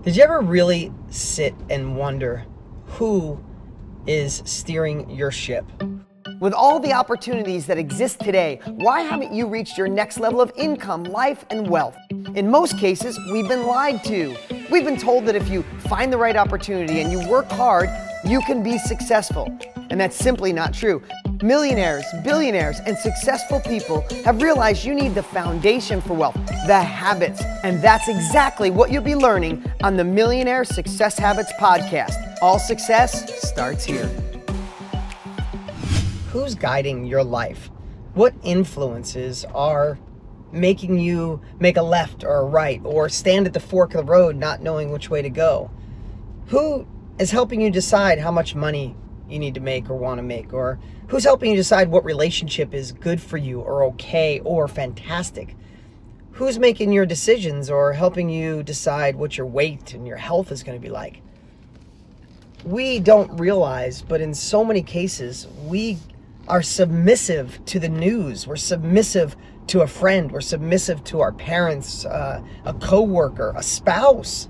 Did you ever really sit and wonder who is steering your ship? With all the opportunities that exist today, why haven't you reached your next level of income, life, and wealth? In most cases, we've been lied to. We've been told that if you find the right opportunity and you work hard, you can be successful. And that's simply not true. Millionaires, billionaires, and successful people have realized you need the foundation for wealth, the habits. And that's exactly what you'll be learning on the Millionaire Success Habits podcast. All success starts here. Who's guiding your life? What influences are making you make a left or a right or stand at the fork of the road not knowing which way to go? Who is helping you decide how much money you need to make or want to make? Or who's helping you decide what relationship is good for you or okay or fantastic? Who's making your decisions or helping you decide what your weight and your health is going to be like? We don't realize, but in so many cases, we are submissive to the news. We're submissive to a friend. We're submissive to our parents, a coworker, a spouse,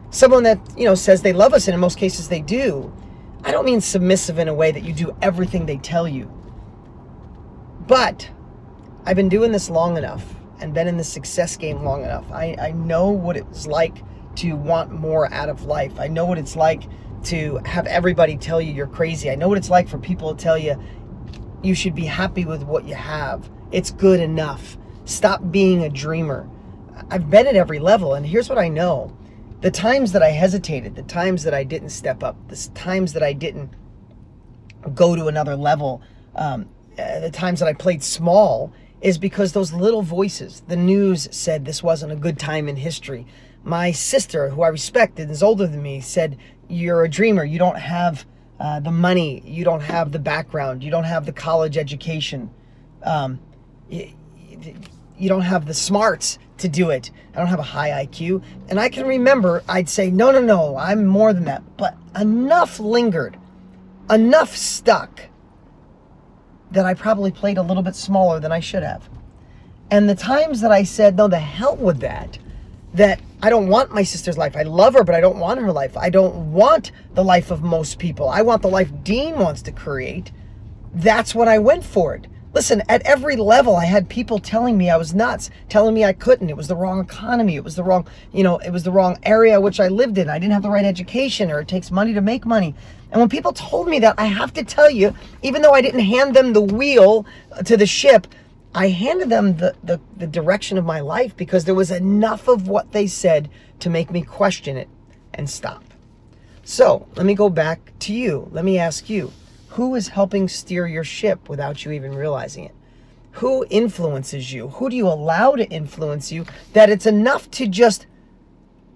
someone that, says they love us, and in most cases they do. I don't mean submissive in a way that you do everything they tell you. But I've been doing this long enough and been in the success game long enough. I know what it's like to want more out of life. I know what it's like to have everybody tell you you're crazy. I know what it's like for people to tell you you should be happy with what you have. It's good enough. Stop being a dreamer. I've been at every level, and here's what I know. The times that I hesitated, the times that I didn't step up, the times that I didn't go to another level, the times that I played small, is because those little voices, the news said this wasn't a good time in history. My sister, who I respected and is older than me, said, you're a dreamer. You don't have the money. You don't have the background. You don't have the college education. You don't have the smarts to do it. I don't have a high IQ. And I can remember I'd say, no, I'm more than that. But enough lingered, enough stuck, that I probably played a little bit smaller than I should have. And the times that I said, no, the hell with that I don't want my sister's life. I love her, but I don't want her life. I don't want the life of most people. I want the life Dean wants to create. That's when I went for it. Listen, at every level, I had people telling me I was nuts, telling me I couldn't. It was the wrong economy. It was the wrong, it was the wrong area which I lived in. I didn't have the right education, or it takes money to make money. And when people told me that, I have to tell you, even though I didn't hand them the wheel to the ship, I handed them the direction of my life, because there was enough of what they said to make me question it and stop. So let me go back to you. Let me ask you, who is helping steer your ship without you even realizing it? Who influences you? Who do you allow to influence you that it's enough to just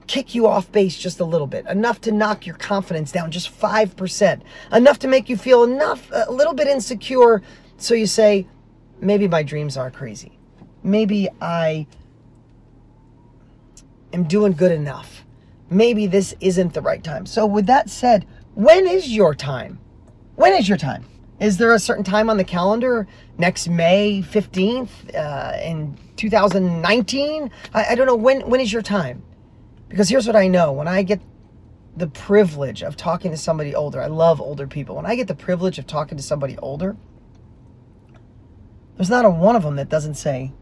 kick you off base just a little bit, enough to knock your confidence down just 5%, enough to make you feel a little bit insecure, so you say, maybe my dreams are crazy. Maybe I am doing good enough. Maybe this isn't the right time. So with that said, when is your time? When is your time? Is there a certain time on the calendar? Next May 15th in 2019? I don't know. When is your time? Because here's what I know. When I get the privilege of talking to somebody older, I love older people. When I get the privilege of talking to somebody older, there's not a one of them that doesn't say,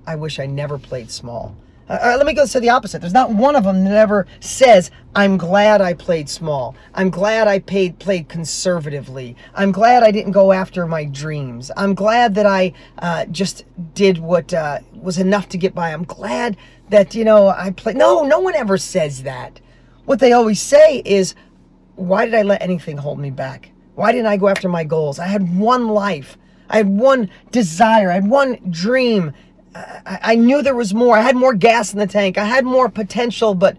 I wish I never played small. Let me go say the opposite. There's not one of them that ever says, I'm glad I played small. I'm glad I played conservatively. I'm glad I didn't go after my dreams. I'm glad that I just did what was enough to get by. I'm glad that, I played. No one ever says that. What they always say is, why did I let anything hold me back? Why didn't I go after my goals? I had one life. I had one desire. I had one dream. I knew there was more. I had more gas in the tank. I had more potential, but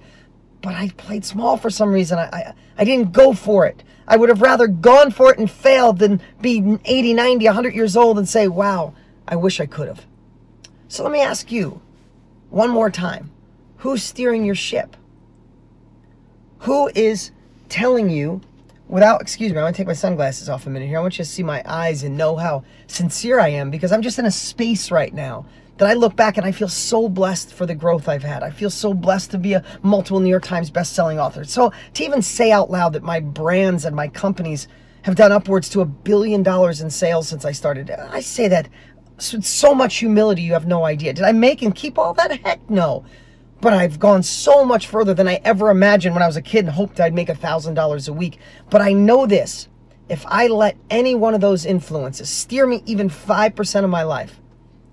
I played small for some reason. I didn't go for it. I would have rather gone for it and failed than be 80, 90, 100 years old and say, wow, I wish I could have. So let me ask you one more time. Who's steering your ship? Who is telling you excuse me, I want to take my sunglasses off a minute here. I want you to see my eyes and know how sincere I am, because I'm just in a space right now that I look back and I feel so blessed for the growth I've had. I feel so blessed to be a multiple New York Times best-selling author. So to even say out loud that my brands and my companies have done upwards to $1 billion in sales since I started, I say that with so much humility you have no idea. Did I make and keep all that? Heck no. But I've gone so much further than I ever imagined when I was a kid and hoped I'd make $1,000 a week. But I know this: if I let any one of those influences steer me even 5% of my life,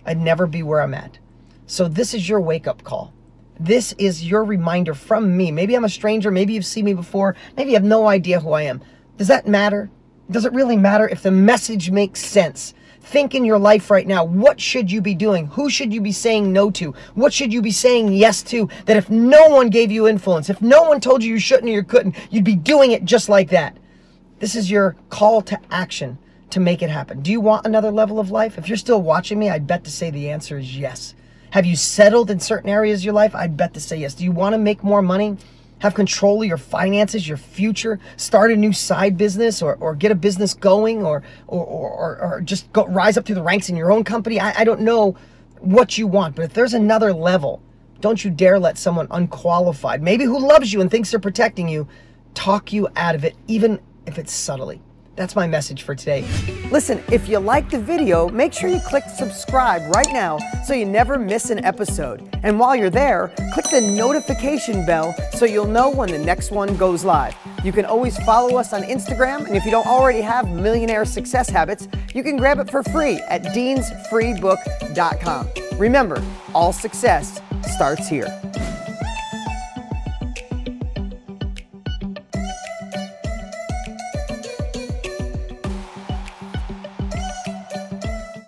I'd never be where I'm at. So this is your wake-up call. This is your reminder from me. Maybe I'm a stranger. Maybe you've seen me before. Maybe you have no idea who I am. Does that matter? Does it really matter if the message makes sense? Think in your life right now. What should you be doing? Who should you be saying no to? What should you be saying yes to? That if no one gave you influence, if no one told you you shouldn't or you couldn't, you'd be doing it just like that. This is your call to action to make it happen. Do you want another level of life? If you're still watching me, I'd bet to say the answer is yes. Have you settled in certain areas of your life? I'd bet to say yes. Do you want to make more money? Have control of your finances, your future, start a new side business, or get a business going, or just rise up through the ranks in your own company? I don't know what you want, but if there's another level, don't you dare let someone unqualified, maybe who loves you and thinks they're protecting you, talk you out of it, even if it's subtly. That's my message for today. Listen, if you like the video, make sure you click subscribe right now so you never miss an episode. And while you're there, click the notification bell so you'll know when the next one goes live. You can always follow us on Instagram, and if you don't already have Millionaire Success Habits, you can grab it for free at deansfreebook.com. Remember, all success starts here.